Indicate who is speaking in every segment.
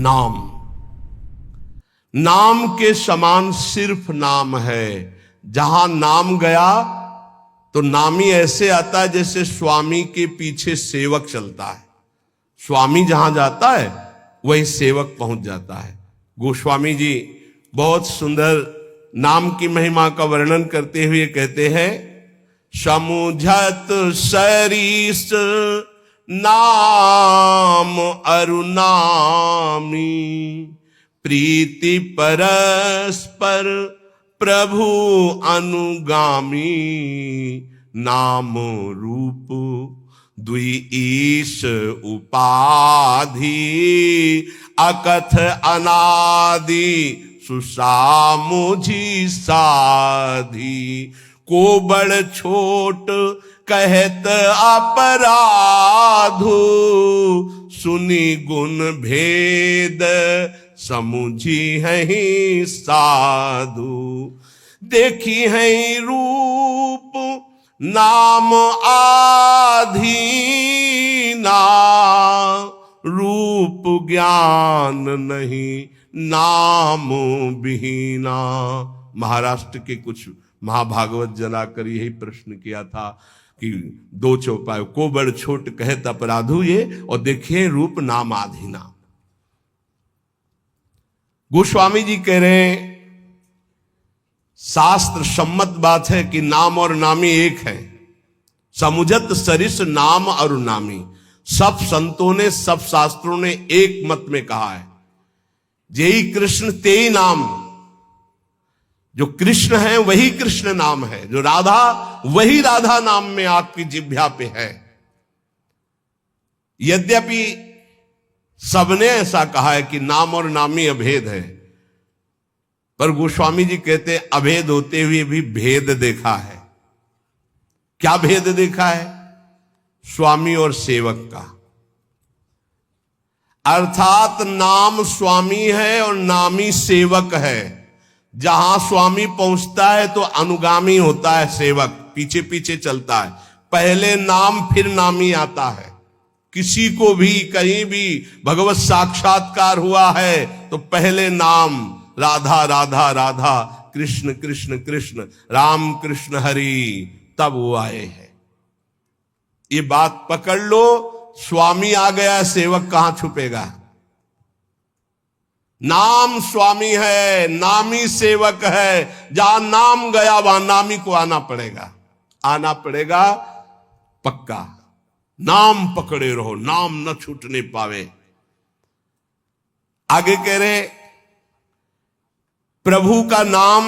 Speaker 1: नाम। नाम के समान सिर्फ नाम है। जहां नाम गया तो नामी ऐसे आता है जैसे स्वामी के पीछे सेवक चलता है। स्वामी जहां जाता है वही सेवक पहुंच जाता है। गोस्वामी जी बहुत सुंदर नाम की महिमा का वर्णन करते हुए कहते हैं, समुझत सरिस नाम अरुनामी, प्रीति परस्पर प्रभु अनुगामी, नाम रूप द्वि ईश उपाधि, अकथ अनादि सुसामुझी साधी, को बड़ छोट कहत अपराधु, सुनी गुण भेद समुझी है साधु, देखी है रूप नाम आधीना, रूप ज्ञान नहीं नाम बिहीना। महाराष्ट्र के कुछ महाभागवत जलाकर यही प्रश्न किया था कि दो चौपाई, को बड़ छोट कहत अपराधु ये, और देखिए रूप नाम आधीना। गोस्वामी जी कह रहे हैं, शास्त्र सम्मत बात है कि नाम और नामी एक है। समुझत सरिस नाम और नामी, सब संतों ने सब शास्त्रों ने एक मत में कहा है, जेई कृष्ण तेई नाम। जो कृष्ण है वही कृष्ण नाम है, जो राधा वही राधा नाम में आपकी जिह्वा पे है। यद्यपि सबने ऐसा कहा है कि नाम और नामी अभेद है, पर गोस्वामी जी कहते हैं अभेद होते हुए भी भेद देखा है। क्या भेद देखा है? स्वामी और सेवक का। अर्थात नाम स्वामी है और नामी सेवक है। जहां स्वामी पहुंचता है तो अनुगामी होता है सेवक, पीछे पीछे चलता है। पहले नाम फिर नामी आता है। किसी को भी कहीं भी भगवत साक्षात्कार हुआ है तो पहले नाम राधा राधा राधा, कृष्ण कृष्ण कृष्ण, राम कृष्ण हरि, तब वो आए हैं। ये बात पकड़ लो, स्वामी आ गया, सेवक कहां छुपेगा। नाम स्वामी है, नामी सेवक है। जहां नाम गया वहां नामी को आना पड़ेगा, आना पड़ेगा पक्का। नाम पकड़े रहो, नाम न छूटने पावे। आगे कह रहे, प्रभु का नाम,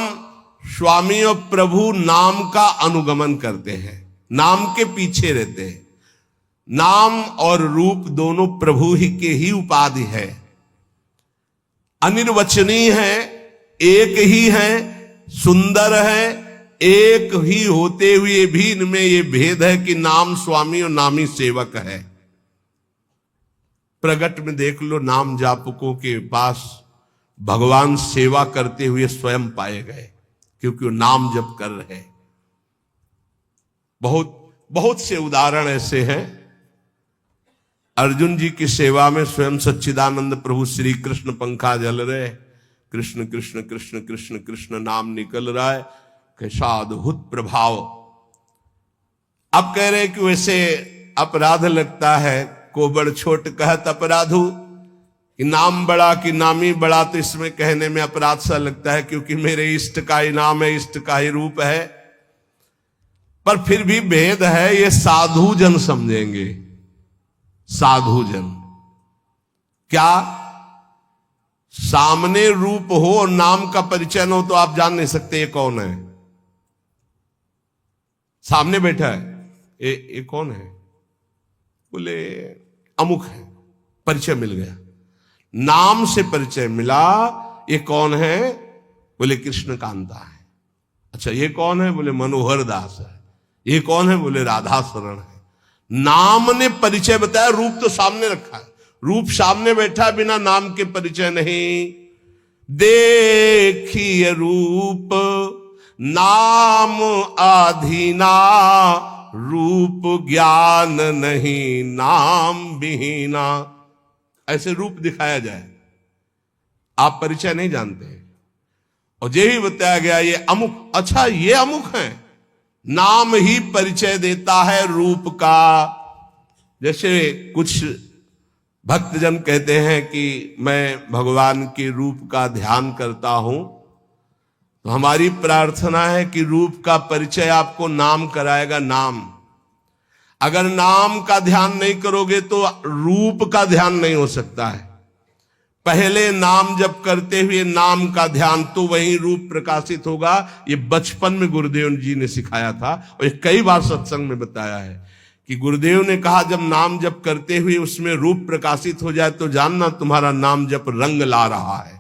Speaker 1: स्वामी और प्रभु नाम का अनुगमन करते हैं, नाम के पीछे रहते हैं। नाम और रूप दोनों प्रभु ही के ही उपाधि है, अनिर्वचनीय है, एक ही है, सुंदर है। एक ही होते हुए भी इनमें यह भेद है कि नाम स्वामी और नामी सेवक है। प्रगट में देख लो, नाम जापकों के पास भगवान सेवा करते हुए स्वयं पाए गए, क्योंकि वो नाम जप कर रहे हैं। बहुत बहुत से उदाहरण ऐसे हैं। अर्जुन जी की सेवा में स्वयं सच्चिदानंद प्रभु श्री कृष्ण पंखा जल रहे, कृष्ण कृष्ण कृष्ण कृष्ण कृष्ण नाम निकल रहा है। कैसा अद्भुत प्रभाव। अब कह रहे कि वैसे अपराध लगता है, को बड़ छोट कहत अपराधु, कि नाम बड़ा कि नामी बड़ा, तो इसमें कहने में अपराध सा लगता है, क्योंकि मेरे इष्ट का ही नाम है, इष्ट का ही रूप है। पर फिर भी भेद है, ये साधु जन समझेंगे। साधु जन क्या, सामने रूप हो और नाम का परिचय न हो तो आप जान नहीं सकते ये कौन है। सामने बैठा है, ये कौन है? बोले अमुक है, परिचय मिल गया। नाम से परिचय मिला, ये कौन है? बोले कृष्ण कांता है। अच्छा ये कौन है? बोले मनोहर दास है। ये कौन है? बोले राधा शरण है। नाम ने परिचय बताया, रूप तो सामने रखा है। रूप सामने बैठा, बिना नाम के परिचय नहीं। देखिए रूप नाम आधीना, रूप ज्ञान नहीं नाम बिहीना। ऐसे रूप दिखाया जाए, आप परिचय नहीं जानते हैं। और यही बताया गया ये अमुक, अच्छा ये अमुक है, नाम ही परिचय देता है रूप का। जैसे कुछ भक्तजन कहते हैं कि मैं भगवान के रूप का ध्यान करता हूं, तो हमारी प्रार्थना है कि रूप का परिचय आपको नाम कराएगा। नाम, अगर नाम का ध्यान नहीं करोगे तो रूप का ध्यान नहीं हो सकता है। पहले नाम जप करते हुए नाम का ध्यान, तो वही रूप प्रकाशित होगा। ये बचपन में गुरुदेव जी ने सिखाया था और ये कई बार सत्संग में बताया है कि गुरुदेव ने कहा जब नाम जप करते हुए उसमें रूप प्रकाशित हो जाए तो जानना तुम्हारा नाम जप रंग ला रहा है।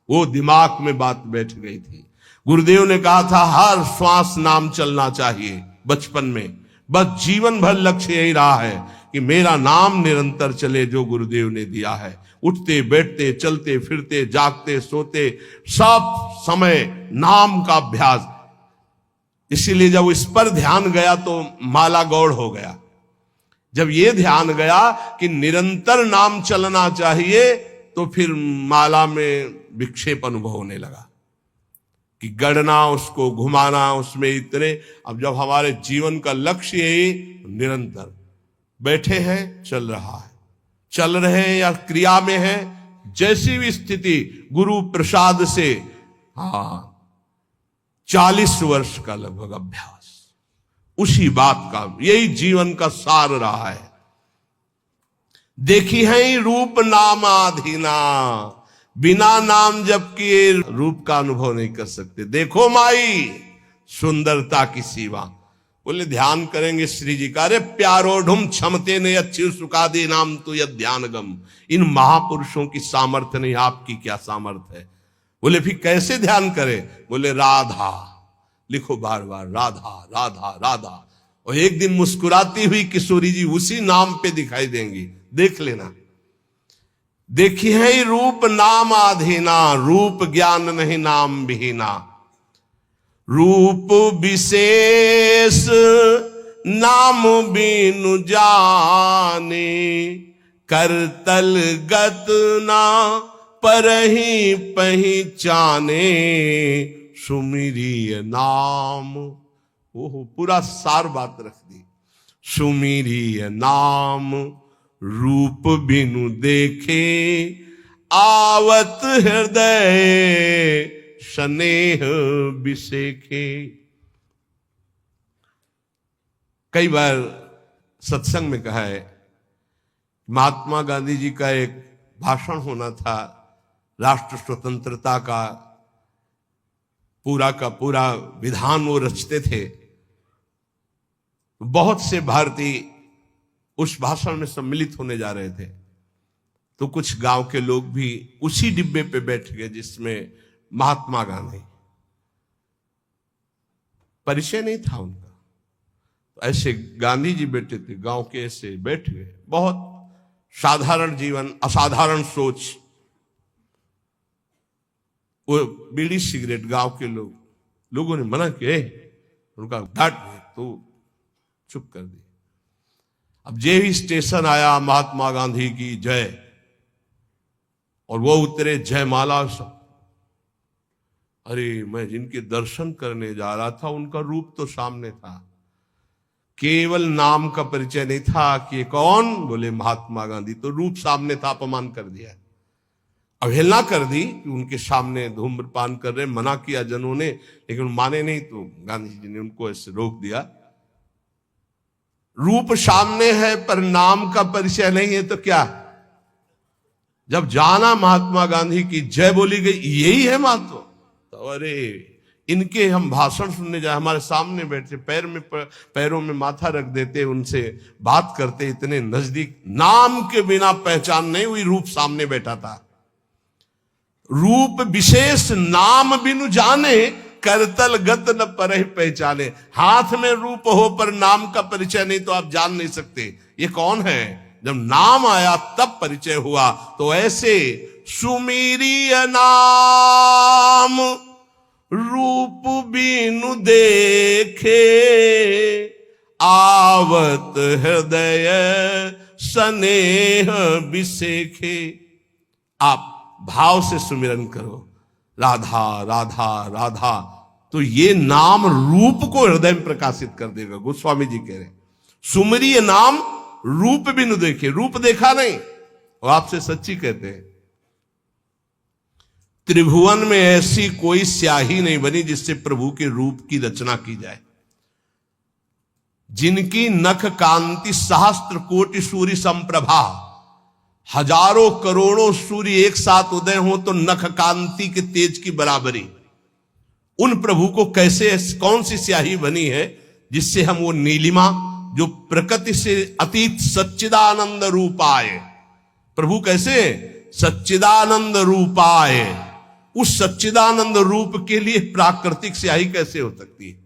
Speaker 1: वो दिमाग में बात बैठ गई थी। गुरुदेव ने कहा था हर श्वास नाम चलना चाहिए बचपन में, बस जीवन भर लक्ष्य यही रहा है कि मेरा नाम निरंतर चले जो गुरुदेव ने दिया है। उठते बैठते चलते फिरते जागते सोते सब समय नाम का अभ्यास। इसीलिए जब इस पर ध्यान गया तो माला गौड़ हो गया। जब ये ध्यान गया कि निरंतर नाम चलना चाहिए तो फिर माला में विक्षेप अनुभव होने लगा कि गढ़ना, उसको घुमाना, उसमें इतने। अब जब हमारे जीवन का लक्ष्य यही निरंतर बैठे हैं, चल रहा है, चल रहे हैं या क्रिया में है, जैसी भी स्थिति, गुरु प्रसाद से 40 वर्ष का लगभग अभ्यास, उसी बात का, यही जीवन का सार रहा है। देखी है रूप नामाधीना, बिना नाम जप किए रूप का अनुभव नहीं कर सकते। देखो माई सुंदरता की सीमा। बोले ध्यान करेंगे श्री जी का, अरे प्यारो ढुम क्षमते ने अच्छी सुखा दे नाम तो यह ध्यान गम। इन महापुरुषों की सामर्थ्य नहीं, आपकी क्या सामर्थ्य है। बोले फिर कैसे ध्यान करें? बोले राधा लिखो, बार बार राधा राधा राधा। और एक दिन मुस्कुराती हुई किशोरी जी उसी नाम पे दिखाई देंगी, देख लेना। देखी है रूप नाम आधीना, रूप ज्ञान नहीं नाम विहीना। रूप विशेष नाम बिनु जाने, करतल गत ना परहि पहचाने। सुमिरिय नाम, ओहो पूरा सार बात रख दी। सुमिरिय नाम रूप बिनु देखे, आवत हृदय स्नेह बिसेखे। कई बार सत्संग में कहा है, महात्मा गांधी जी का एक भाषण होना था, राष्ट्र स्वतंत्रता का पूरा विधान वो रचते थे। बहुत से भारतीय उस भाषण में सम्मिलित होने जा रहे थे, तो कुछ गांव के लोग भी उसी डिब्बे पे बैठ गए जिसमें महात्मा गांधी। परिचय नहीं था उनका, तो ऐसे गांधी जी बैठे थे, गांव के ऐसे बैठ गए। बहुत साधारण जीवन, असाधारण सोच। वो बीड़ी सिगरेट गांव के लोगों ने मना किया, उनका डांट तो चुप कर दी। अब जे ही स्टेशन आया, महात्मा गांधी की जय, और वो उतरे, जयमाला सब। अरे मैं जिनके दर्शन करने जा रहा था उनका रूप तो सामने था, केवल नाम का परिचय नहीं था कि कौन। बोले महात्मा गांधी। तो रूप सामने था, अपमान कर दिया, अवहेलना कर दी कि उनके सामने धूम्रपान कर रहे। मना किया जनों ने, लेकिन माने नहीं, तो गांधी जी ने उनको ऐसे रोक दिया। रूप सामने है पर नाम का परिचय नहीं है तो क्या? जब जाना महात्मा गांधी की जय बोली गई, यही है महत्व। तो अरे इनके हम भाषण सुनने जाए, हमारे सामने बैठते, पैरों में माथा रख देते, उनसे बात करते इतने नजदीक। नाम के बिना पहचान नहीं हुई, रूप सामने बैठा था। रूप विशेष नाम बिनु जाने, करतल गत न परहि पहचाने। हाथ में रूप हो पर नाम का परिचय नहीं तो आप जान नहीं सकते ये कौन है। जब नाम आया तब परिचय हुआ। तो ऐसे सुमिरिय नाम रूप बिनु देखे, आवत हृदय स्नेह बिसेखे। आप भाव से सुमिरन करो, राधा राधा राधा, तो ये नाम रूप को हृदय में प्रकाशित कर देगा। गोस्वामी जी कह रहे हैं सुमरिय नाम रूप भी न देखे, रूप देखा नहीं, और आपसे सच्ची कहते हैं त्रिभुवन में ऐसी कोई स्याही नहीं बनी जिससे प्रभु के रूप की रचना की जाए। जिनकी नख कांति सहस्त्र कोटि सूर्य संप्रभा, हजारों करोड़ों सूर्य एक साथ उदय हो तो नख कांति के तेज की बराबरी, उन प्रभु को कैसे, कौन सी स्याही बनी है जिससे हम वो नीलिमा जो प्रकृति से अतीत सच्चिदानंद रूपाय, प्रभु कैसे सच्चिदानंद रूपाय, उस सच्चिदानंद रूप के लिए प्राकृतिक स्याही कैसे हो सकती है।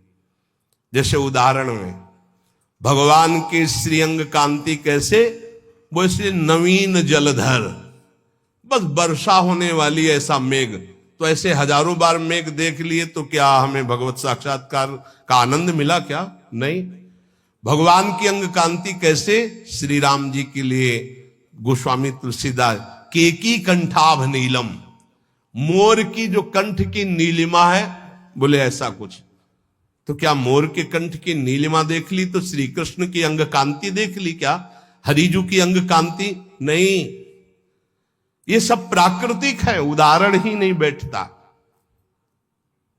Speaker 1: जैसे उदाहरण में भगवान के श्रीअंग कांति कैसे, वो इसलिए नवीन जलधर, बस वर्षा होने वाली ऐसा मेघ, तो ऐसे हजारों बार मेघ देख लिए तो क्या हमें भगवत साक्षात्कार का आनंद मिला क्या? नहीं। भगवान की अंग कांति कैसे, श्री राम जी के लिए गोस्वामी तुलसीदास केकी कंठाभ नीलम, मोर की जो कंठ की नीलिमा है, बोले ऐसा कुछ। तो क्या मोर के कंठ की नीलिमा देख ली तो श्री कृष्ण की अंग कांति देख ली क्या? हरिजू की अंग कांति नहीं। ये सब प्राकृतिक है, उदाहरण ही नहीं बैठता।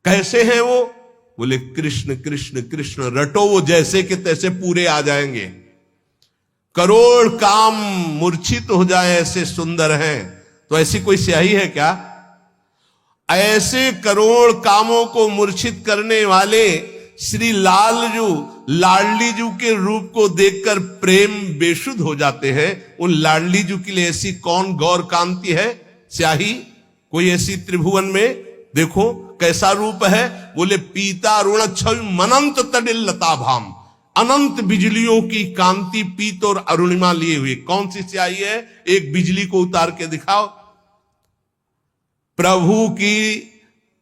Speaker 1: कैसे हैं वो? बोले कृष्ण कृष्ण कृष्ण रटो, वो जैसे के तैसे पूरे आ जाएंगे। करोड़ काम मूर्छित हो जाए ऐसे सुंदर हैं, तो ऐसी कोई स्याही है क्या? ऐसे करोड़ कामों को मूर्छित करने वाले श्री लालजू लाडली जू के रूप को देखकर प्रेम बेसुध हो जाते हैं। उन लाडली जू के लिए ऐसी कौन गौर कांति है, स्याही कोई ऐसी त्रिभुवन में? देखो कैसा रूप है। बोले पीता ऋण छवि मनंत तडिल लता भाम, अनंत बिजलियों की कांति पीत और अरुणिमा लिए हुए। कौन सी स्याही है? एक बिजली को उतार के दिखाओ। प्रभु की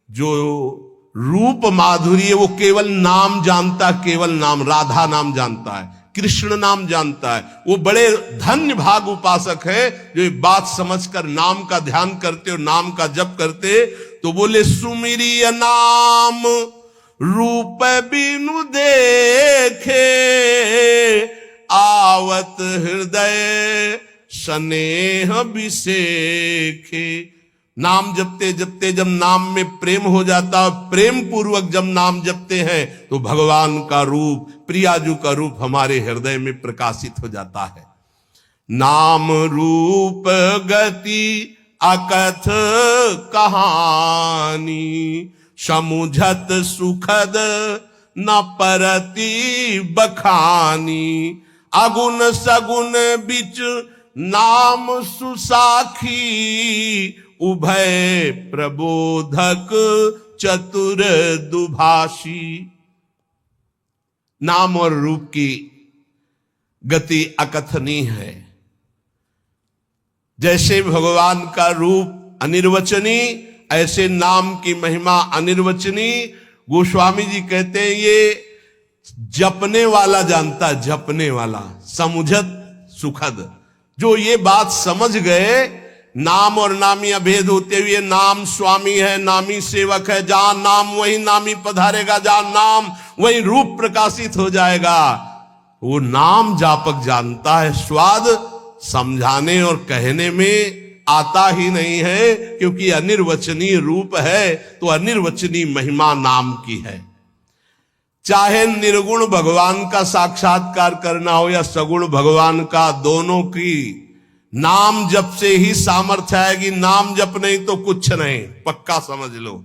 Speaker 1: जो रूप माधुरी है वो केवल नाम जानता, केवल नाम, राधा नाम जानता है, कृष्ण नाम जानता है। वो बड़े धन्य भाग उपासक है जो ये बात समझकर नाम का ध्यान करते और नाम का जप करते। तो बोले सुमिरिय नाम रूप बिनु देखे, आवत हृदय स्नेह बिसेखे। नाम जपते जपते जब नाम में प्रेम हो जाता, प्रेम पूर्वक जब नाम जपते हैं तो भगवान का रूप, प्रियाजू का रूप हमारे हृदय में प्रकाशित हो जाता है। नाम रूप गति अकथ कहानी, समुझत सुखद न परति बखानी। अगुण सगुण बिच नाम सुसाखी, उभय प्रबोधक चतुर दुभाषी। नाम और रूप की गति अकथनीय है। जैसे भगवान का रूप अनिर्वचनीय, ऐसे नाम की महिमा अनिर्वचनीय। गोस्वामी जी कहते हैं ये जपने वाला जानता, जपने वाला, समुझत सुखद। जो ये बात समझ गए, नाम और नामी अभेद होते हुए नाम स्वामी है, नामी सेवक है, जहां नाम वही नामी पधारेगा, जहां नाम वही रूप प्रकाशित हो जाएगा। वो नाम जापक जानता है। स्वाद समझाने और कहने में आता ही नहीं है, क्योंकि अनिर्वचनीय रूप है तो अनिर्वचनीय महिमा नाम की है। चाहे निर्गुण भगवान का साक्षात्कार करना हो या सगुण भगवान का, दोनों की नाम जप से ही सामर्थ्य आएगी। नाम जप नहीं तो कुछ नहीं, पक्का समझ लो।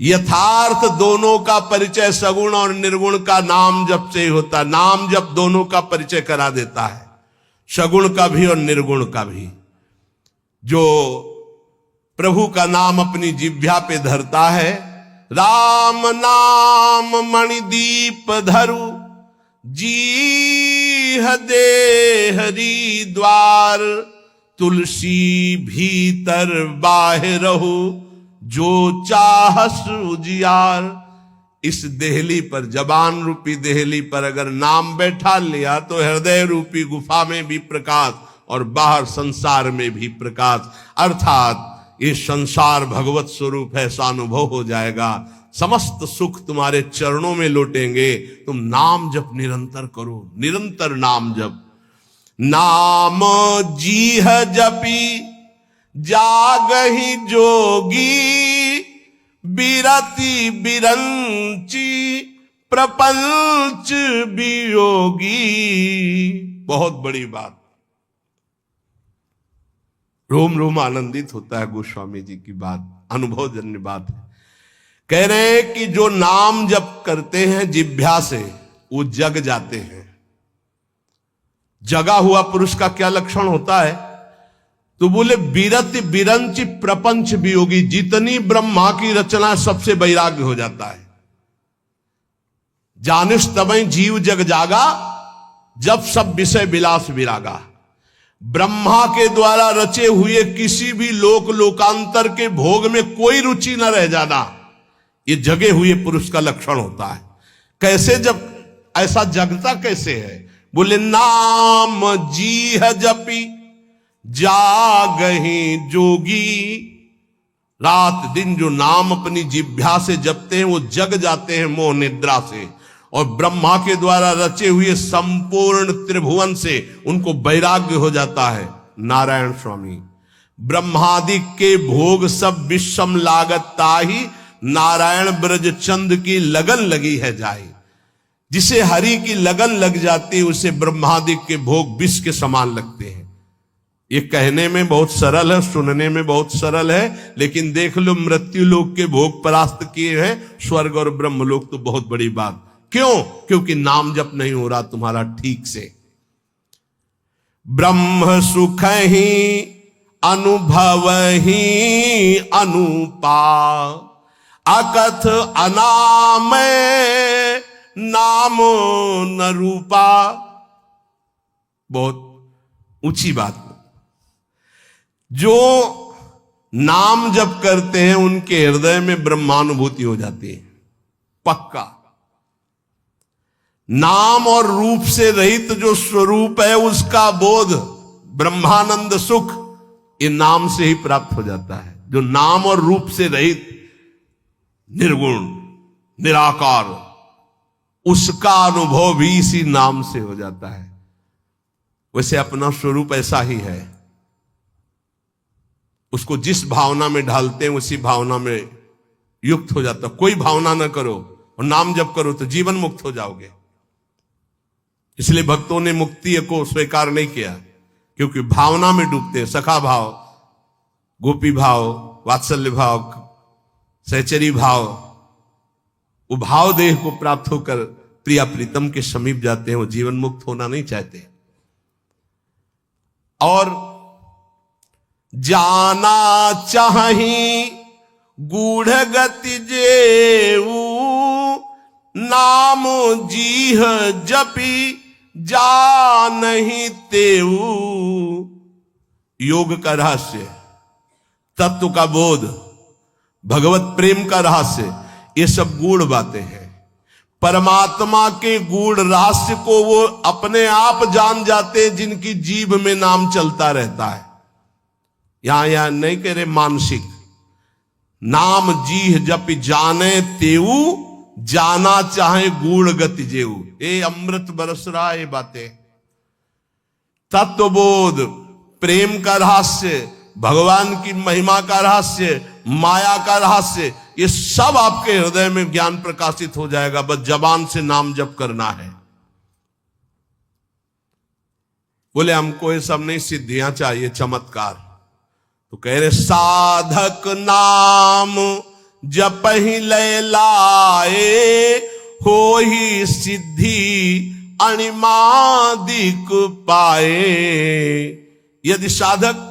Speaker 1: यथार्थ दोनों का परिचय सगुण और निर्गुण का नाम जप से ही होता है। नाम जप दोनों का परिचय करा देता है, सगुण का भी और निर्गुण का भी। जो प्रभु का नाम अपनी जिह्वा पे धरता है, राम नाम मणिदीप धरु, जीह दे हरि द्वार। तुलसी भीतर बाहरहु, जो चाहस उजियार। इस देहली पर, जबान रूपी देहली पर अगर नाम बैठा लिया तो हृदय रूपी गुफा में भी प्रकाश और बाहर संसार में भी प्रकाश। अर्थात ये संसार भगवत स्वरूप है, ऐसा अनुभव हो जाएगा। समस्त सुख तुम्हारे चरणों में लौटेंगे। तुम नाम जप निरंतर करो, निरंतर नाम जप। नाम जीह जपी जागहि जोगी, बिरति बिरंची प्रपंच वियोगी। बहुत बड़ी बात, रोम रोम आनंदित होता है गोस्वामी जी की बात, अनुभवजन्य बात है। कह रहे हैं कि जो नाम जप करते हैं जिह्वा से वो जग जाते हैं। जगा हुआ पुरुष का क्या लक्षण होता है? तो बोले बिरति बिरंच प्रपंच वियोगी, जितनी ब्रह्मा की रचना सबसे वैराग्य हो जाता है। जानिस तबई जीव जग जागा, जब सब विषय विलास विरागा। ब्रह्मा के द्वारा रचे हुए किसी भी लोक लोकांतर के भोग में कोई रुचि न रह जाना, ये जगे हुए पुरुष का लक्षण होता है। कैसे जब ऐसा जगता कैसे है? बोले नाम जीह जपी जागहि जोगी। रात दिन जो नाम अपनी जिह्वा से जपते हैं वो जग जाते हैं मोह निद्रा से, और ब्रह्मा के द्वारा रचे हुए संपूर्ण त्रिभुवन से उनको वैराग्य हो जाता है। नारायण स्वामी ब्रह्मादि के भोग सब विषम लागत ताही, नारायण ब्रज चंद की लगन लगी है जाई। जिसे हरि की लगन लग जाती है उसे ब्रह्मादि के भोग विष के समान लगते हैं। ये कहने में बहुत सरल है, सुनने में बहुत सरल है, लेकिन देख लो मृत्यु लोक के भोग परास्त किए हैं, स्वर्ग और ब्रह्म लोक तो बहुत बड़ी बात। क्यों? क्योंकि नाम जप नहीं हो रहा तुम्हारा ठीक से। ब्रह्म सुख ही अनुभव ही अनुपा, अकथ अनामय नाम न रूपा। बहुत ऊंची बात। जो नाम जप करते हैं उनके हृदय में ब्रह्मानुभूति हो जाती है, पक्का। नाम और रूप से रहित जो स्वरूप है उसका बोध, ब्रह्मानंद सुख, ये नाम से ही प्राप्त हो जाता है। जो नाम और रूप से रहित निर्गुण निराकार, उसका अनुभव भी इसी नाम से हो जाता है। वैसे अपना स्वरूप ऐसा ही है, उसको जिस भावना में ढालते हैं उसी भावना में युक्त हो जाता। कोई भावना ना करो और नाम जप करो तो जीवन मुक्त हो जाओगे। इसलिए भक्तों ने मुक्ति को स्वीकार नहीं किया, क्योंकि भावना में डूबते हैं। सखा भाव, गोपी भाव, वात्सल्य भाव, सहचरी भाव, वो भाव देह को प्राप्त होकर प्रिया प्रीतम के समीप जाते हैं। वो जीवन मुक्त होना नहीं चाहते। और जाना चाही गूढ़ गति जेऊ, नाम जीह जपी जा नहीं तेऊ। योग का रहस्य, तत्व का बोध, भगवत प्रेम का रहस्य, ये सब गूढ़ बातें हैं। परमात्मा के गूढ़ रहस्य को वो अपने आप जान जाते हैं जिनकी जीभ में नाम चलता रहता है। यहां नहीं कह रहे मानसिक। नाम जीह जप जाने तेऊ, जाना चाहे गूढ़ गति जेऊ। ये अमृत बरस रहा है बातें। तत्वबोध, प्रेम का रहस्य, भगवान की महिमा का रहस्य, माया का रहस्य, ये सब आपके हृदय में ज्ञान प्रकाशित हो जाएगा। बस जबान से नाम जप करना है। बोले हमको ये सब नहीं, सिद्धियां चाहिए, चमत्कार। तो कह रहे साधक नाम जप ही लय लाए, हो ही सिद्धि अणिमादिक पाए। यदि साधक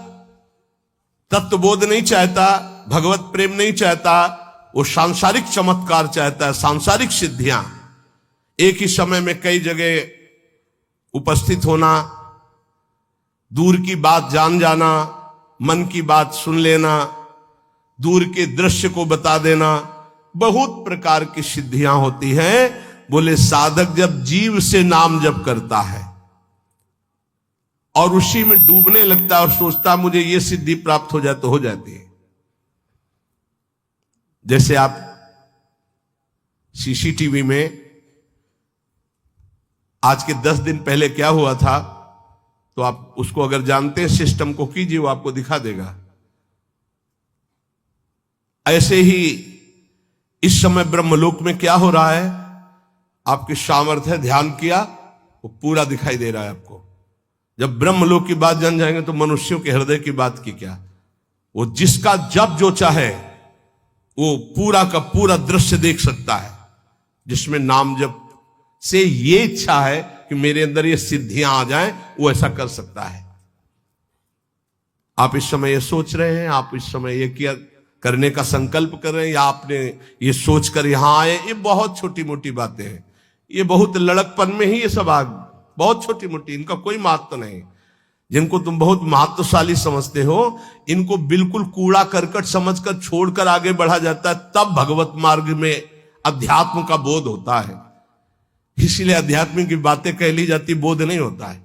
Speaker 1: तत्वबोध नहीं चाहता, भगवत प्रेम नहीं चाहता, वो सांसारिक चमत्कार चाहता है, सांसारिक सिद्धियां, एक ही समय में कई जगह उपस्थित होना, दूर की बात जान जाना, मन की बात सुन लेना, दूर के दृश्य को बता देना, बहुत प्रकार की सिद्धियां होती हैं। बोले साधक जब जीव से नाम जप करता है और उसी में डूबने लगता है और सोचता मुझे ये सिद्धि प्राप्त हो जाए, तो हो जाती है। जैसे आप सीसीटीवी में आज के 10 दिन पहले क्या हुआ था, तो आप उसको अगर जानते हैं सिस्टम को कीजिए, वो आपको दिखा देगा। ऐसे ही इस समय ब्रह्मलोक में क्या हो रहा है, आपकी सामर्थ्य ध्यान किया, वो पूरा दिखाई दे रहा है आपको। जब ब्रह्मलोक की बात जान जाएंगे तो मनुष्यों के हृदय की बात की क्या, वो जिसका जब जो चाहे वो पूरा का पूरा दृश्य देख सकता है, जिसमें नाम जप से ये इच्छा है कि मेरे अंदर ये सिद्धियां आ जाएं, वो ऐसा कर सकता है। आप इस समय ये सोच रहे हैं, आप इस समय ये किया करने का संकल्प कर रहे हैं, या आपने ये सोचकर यहां आए, ये बहुत छोटी मोटी बातें हैं। ये बहुत लड़कपन में ही ये सब बहुत छोटी मोटी, इनका कोई महत्व नहीं। जिनको तुम बहुत महत्वशाली समझते हो, इनको बिल्कुल कूड़ा करकट समझकर छोड़कर आगे बढ़ा जाता है, तब भगवत मार्ग में अध्यात्म का बोध होता है। इसीलिए अध्यात्म की बातें कह ली जाती, बोध नहीं होता है।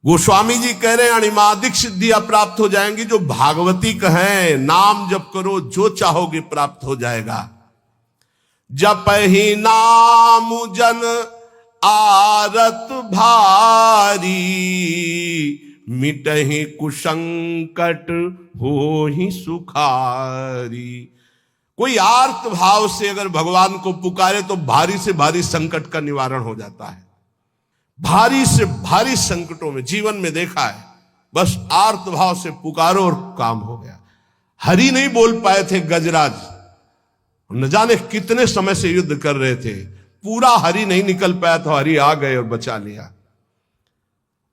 Speaker 1: गोस्वामी जी कह रहे हैं अणिमादिक सिद्धियां प्राप्त हो जाएंगी। जो भागवती कहें नाम जप करो, जो चाहोगे प्राप्त हो जाएगा। जप ही नाम जन आरत भारी, मिटहि कुसंकट हो ही सुखारी। कोई आर्त भाव से अगर भगवान को पुकारे तो भारी से भारी संकट का निवारण हो जाता है। भारी से भारी संकटों में जीवन में देखा है, बस आर्त भाव से पुकारो और काम हो गया। हरि नहीं बोल पाए थे गजराज, न जाने कितने समय से युद्ध कर रहे थे, पूरा हरि नहीं निकल पाया तो हरि आ गए और बचा लिया।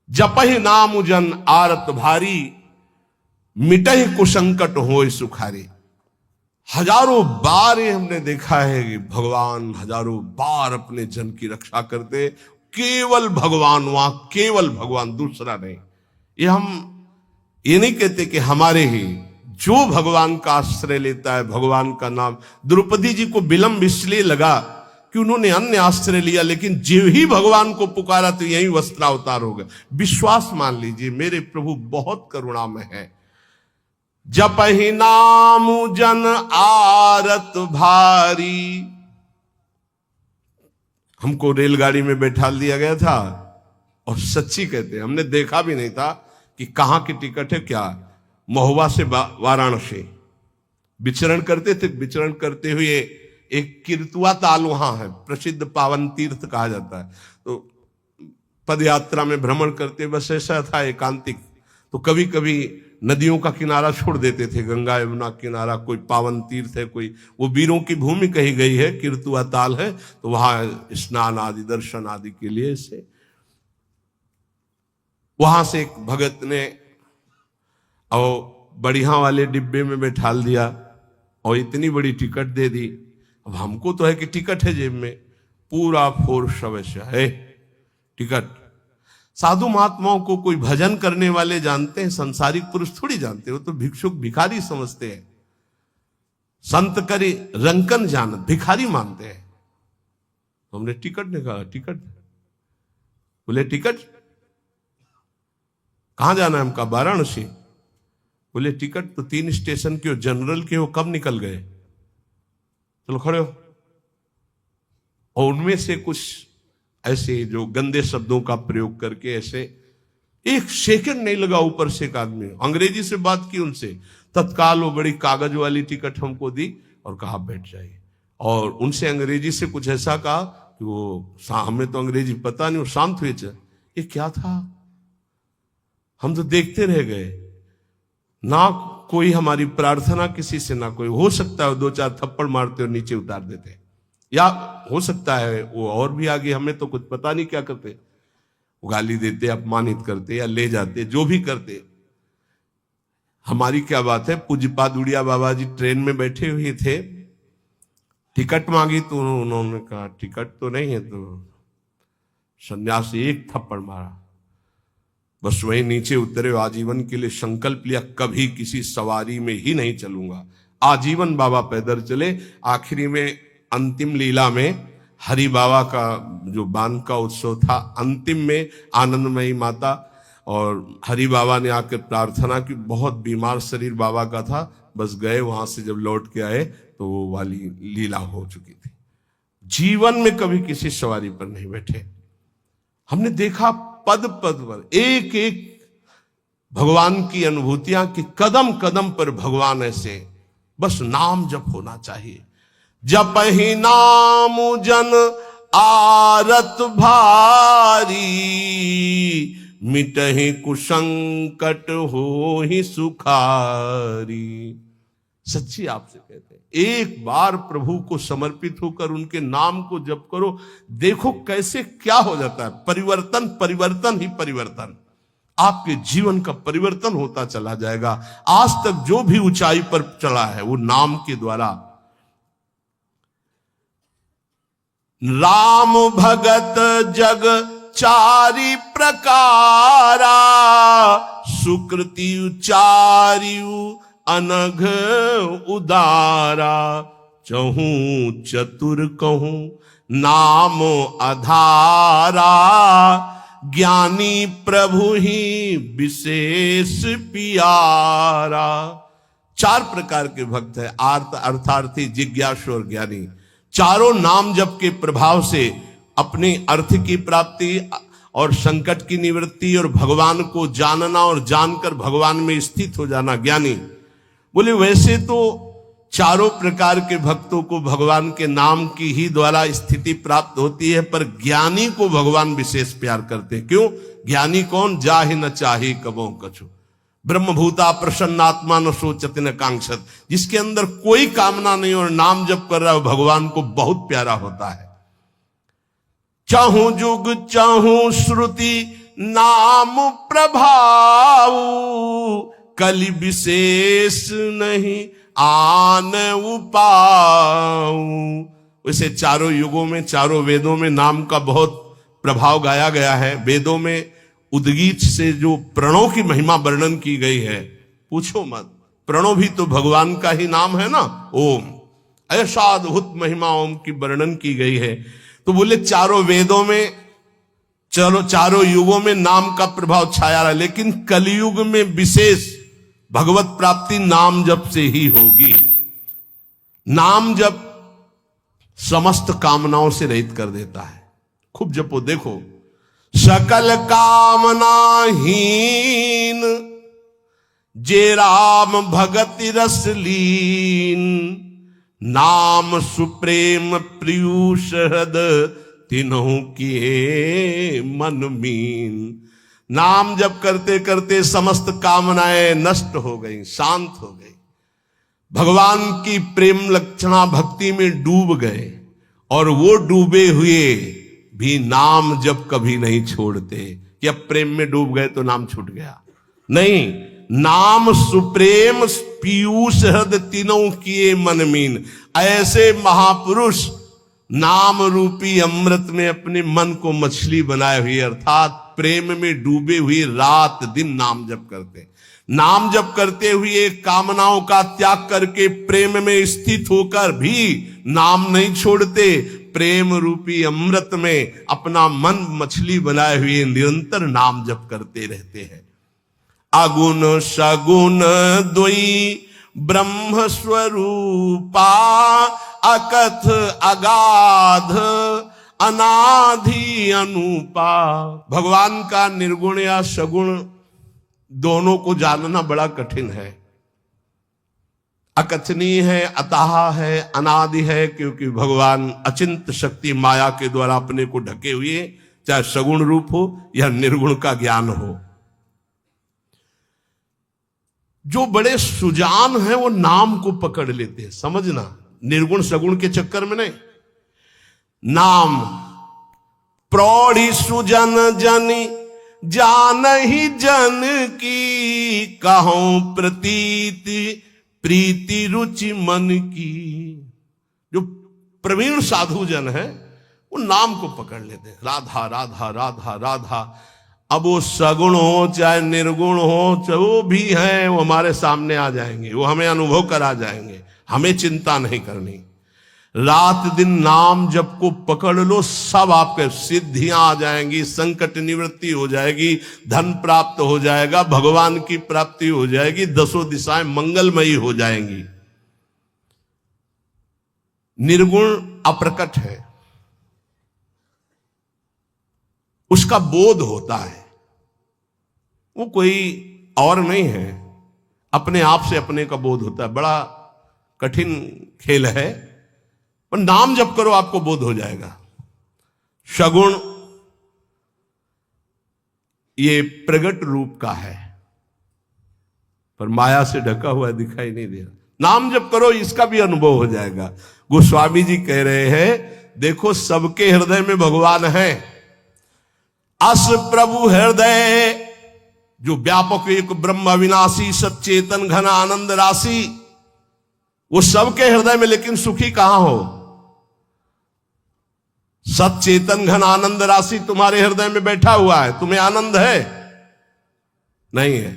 Speaker 1: जपहि नाम जन आरत भारी, मिटहि कुसंकट होय सुखारी। हजारों बार ये हमने देखा है कि भगवान हजारों बार अपने जन की रक्षा करते। केवल भगवान, वहां केवल भगवान, दूसरा नहीं। ये हम ये नहीं कहते कि हमारे ही, जो भगवान का आश्रय लेता है, भगवान का नाम। द्रौपदी जी को विलंब इसलिए लगा कि उन्होंने अन्य आश्रय लिया, लेकिन जीव ही भगवान को पुकारा तो यही वस्त्रावतार हो गया। विश्वास मान लीजिए, मेरे प्रभु बहुत करुणा में है। जपहि नाम जन आरत भारी। हमको रेलगाड़ी में बैठा दिया गया था, और सच्ची कहते हैं हमने देखा भी नहीं था कि कहां की टिकट है क्या। महुआ से वाराणसी विचरण करते थे। विचरण करते हुए एक किरतुआ ताल वहां है, प्रसिद्ध पावन तीर्थ कहा जाता है। तो पद यात्रा में भ्रमण करते, बस ऐसा था एकांतिक। तो कभी कभी नदियों का किनारा छोड़ देते थे, गंगा यमुना किनारा, कोई पावन तीर्थ है, कोई वो वीरों की भूमि कही गई है, किरतुआ ताल है, तो वहां स्नान आदि दर्शन आदि के लिए से। वहां से एक भगत ने और बढ़िया वाले डिब्बे में बैठा दिया और इतनी बड़ी टिकट दे दी। अब हमको तो है कि टिकट है जेब में, पूरा फोर्स अवश्य है टिकट। साधु महात्माओं को कोई भजन करने वाले जानते हैं, संसारिक पुरुष थोड़ी जानते हो, तो भिक्षुक भिखारी समझते हैं। संत करी रंकन जान, भिखारी मानते हैं। तो हमने टिकट निकाला, टिकट बोले टिकट कहां जाना है? हमका वाराणसी। बोले टिकट तो 3 स्टेशन के हो, जनरल के हो, कब निकल गए? चलो खड़े हो। और उनमें से कुछ ऐसे जो गंदे शब्दों का प्रयोग करके, ऐसे 1 सेकंड नहीं लगा, ऊपर से एक आदमी अंग्रेजी से बात की उनसे, तत्काल वो बड़ी कागज वाली टिकट हमको दी और कहा बैठ जाइए। और उनसे अंग्रेजी से कुछ ऐसा कहा कि वो, हमें तो अंग्रेजी पता नहीं, वो शांत हुए। ये क्या था? हम तो देखते रह गए, ना कोई हमारी प्रार्थना किसी से, ना कोई। हो सकता है 2-4 थप्पड़ मारते और नीचे उतार देते, या हो सकता है वो और भी आगे, हमें तो कुछ पता नहीं क्या करते। वो गाली देते, अपमानित करते, या ले जाते, जो भी करते। हमारी क्या बात है। पूज्यपाद उड़िया बाबा जी ट्रेन में बैठे हुए थे, टिकट मांगी तो उन्होंने कहा टिकट तो नहीं है, तो सन्यासी 1 थप्पड़ मारा, बस वही नीचे उतरे। आजीवन के लिए संकल्प लिया, कभी किसी सवारी में ही नहीं चलूंगा। आजीवन बाबा पैदल चले। आखिरी में अंतिम लीला में हरि बाबा का जो बान का उत्सव था, अंतिम में आनंदमयी माता और हरि बाबा ने आकर प्रार्थना की। बहुत बीमार शरीर बाबा का था, बस गए, वहां से जब लौट के आए तो वो वाली लीला हो चुकी थी। जीवन में कभी किसी सवारी पर नहीं बैठे। हमने देखा पद पद पर एक एक भगवान की अनुभूतियां कि कदम कदम पर भगवान ऐसे, बस नाम जप होना चाहिए। जप ही नाम जन आरत भारी, मिटहि कुसंकट हो ही सुखारी। सच्ची आपसे कहते हैं, एक बार प्रभु को समर्पित होकर उनके नाम को जप करो, देखो कैसे क्या हो जाता है। परिवर्तन परिवर्तन ही परिवर्तन, आपके जीवन का परिवर्तन होता चला जाएगा। आज तक जो भी ऊंचाई पर चला है वो नाम के द्वारा। राम भगत जग चारि प्रकारा, सुकृति उचारियु अनघ उदारा। चहूं चतुर कहूं नाम आधारा, ज्ञानी प्रभु ही विशेष पियारा। चार प्रकार के भक्त है, आर्त, अर्थार्थी, जिज्ञासु और ज्ञानी। चारों नाम जप के प्रभाव से अपने अर्थ की प्राप्ति और संकट की निवृत्ति और भगवान को जानना और जानकर भगवान में स्थित हो जाना ज्ञानी। बोले वैसे तो चारों प्रकार के भक्तों को भगवान के नाम की ही द्वारा स्थिति प्राप्त होती है, पर ज्ञानी को भगवान विशेष प्यार करते हैं। क्यों? ज्ञानी कौन? जाहि न चाहि कबो कछु, ब्रह्मभूता प्रसन्नात्मा न सोचत न कांक्षत। जिसके अंदर कोई कामना नहीं और नाम जप कर रहा है, भगवान को बहुत प्यारा होता है। चाहूं जुग चाहूं श्रुति नाम प्रभाव, कलि विशेष नहीं आन उपाऊ। वैसे चारों युगों में, चारों वेदों में नाम का बहुत प्रभाव गाया गया है। वेदों में उद्गीत से जो प्रणों की महिमा वर्णन की गई है, पूछो मत। प्रणों भी तो भगवान का ही नाम है ना, ओम। ऐसा अद्भुत महिमा ओम की वर्णन की गई है। तो बोले चारों वेदों में, चलो चारों युगों में नाम का प्रभाव छाया रहा, लेकिन कलयुग में विशेष भगवत प्राप्ति नाम जप से ही होगी। नाम जप समस्त कामनाओं से रहित कर देता है। खूब जपो, देखो। सकल कामना हीन, जे राम भगति रस लीन। नाम सुप्रेम प्रियुष हृद, तिन्हु किए मन मीन। नाम जप करते करते समस्त कामनाएं नष्ट हो गई, शांत हो गई। भगवान की प्रेम लक्षणा भक्ति में डूब गए, और वो डूबे हुए भी नाम जप कभी नहीं छोड़ते कि अब प्रेम में डूब गए तो नाम छूट गया। नहीं, नाम सुप्रेम पीयूष हृद, तीनों किए मन मीन। ऐसे महापुरुष नाम रूपी अमृत में अपने मन को मछली बनाए हुए, अर्थात प्रेम में डूबे हुए रात दिन नाम जप करते। नाम जप करते हुए कामनाओं का त्याग करके प्रेम में स्थित होकर भी नाम नहीं छोड़ते। प्रेम रूपी अमृत में अपना मन मछली बनाए हुए निरंतर नाम जप करते रहते हैं। अगुण सगुण द्वयी ब्रह्म स्वरूपा, अकथ अगाध अनाधि अनुपा। भगवान का निर्गुण या सगुण दोनों को जानना बड़ा कठिन है। अकथनीय है, अताहा है, अनादि है, क्योंकि भगवान अचिंत शक्ति माया के द्वारा अपने को ढके हुए, चाहे सगुण रूप हो या निर्गुण का ज्ञान हो। जो बड़े सुजान हैं वो नाम को पकड़ लेते हैं, समझना, निर्गुण सगुण के चक्कर में नहीं। नाम प्रौढ़ी सुजन जनी जान ही जन की, कहूं प्रतीति प्रीति रुचि मन की। जो प्रवीण साधु जन है वो नाम को पकड़ लेते हैं, राधा राधा राधा राधा। अब वो सगुण हो चाहे निर्गुण हो, चाहे वो भी है, वो हमारे सामने आ जाएंगे, वो हमें अनुभव करा जाएंगे, हमें चिंता नहीं करनी। रात दिन नाम जप को पकड़ लो, सब आपके सिद्धियां आ जाएंगी, संकट निवृत्ति हो जाएगी, धन प्राप्त हो जाएगा, भगवान की प्राप्ति हो जाएगी, दसों दिशाएं मंगलमयी हो जाएंगी। निर्गुण अप्रकट है, उसका बोध होता है, वो कोई और नहीं है, अपने आप से अपने का बोध होता है। बड़ा कठिन खेल है, पर नाम जप करो आपको बोध हो जाएगा। सगुण ये प्रगट रूप का है, पर माया से ढका हुआ दिखाई नहीं दे रहा। नाम जप करो, इसका भी अनुभव हो जाएगा। गोस्वामी जी कह रहे हैं, देखो सबके हृदय में भगवान है। अस प्रभु हृदय, जो व्यापक एक ब्रह्म अविनाशी सच्चेतन घन आनंद राशि, वो सबके हृदय में, लेकिन सुखी कहां हो? सच्चेतन घन आनंद राशि तुम्हारे हृदय में बैठा हुआ है, तुम्हें आनंद है? नहीं है।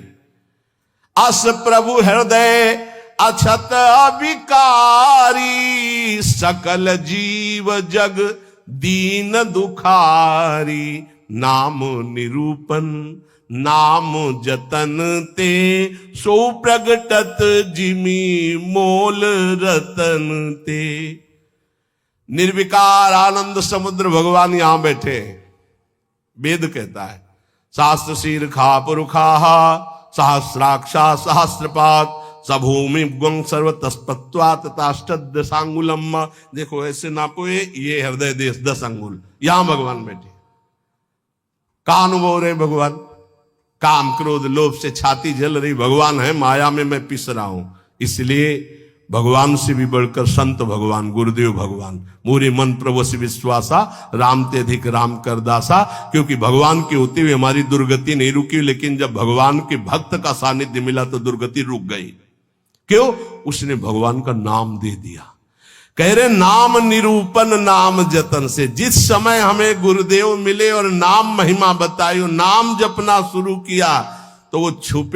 Speaker 1: अस प्रभु हृदय अछत अविकारी, सकल जीव जग दीन दुखारी, नाम निरूपन नाम जतन ते, सो प्रगटत जिमी मोल रतन ते। निर्विकार आनंद समुद्र भगवान यहां बैठे। वेद कहता है, शास्त्र शीर खा पुरुखा सहस्राक्षा सहस्रपात, सभूमि गुं सर्व तस्पत्वा तथाष्टद सांगुलम। देखो ऐसे नापो, ये हृदय देश 10 अंगुल, यहां भगवान बैठे। का अनुभव रहे भगवान? काम क्रोध लोभ से छाती जल रही, भगवान है, माया में मैं पिस रहा हूं। इसलिए भगवान से भी बढ़कर संत भगवान, गुरुदेव भगवान, मोरे मन प्रभु से विश्वासा, राम ते अधिक राम कर दासा। क्योंकि भगवान के होते हुए हमारी दुर्गति नहीं रुकी, लेकिन जब भगवान के भक्त का सानिध्य मिला तो दुर्गति रुक गई। क्यों? उसने भगवान का नाम दे दिया। कह रहे नाम निरूपण नाम जतन से। जिस समय हमें गुरुदेव मिले और नाम महिमा बताई, नाम जपना शुरू किया, तो वो छुपे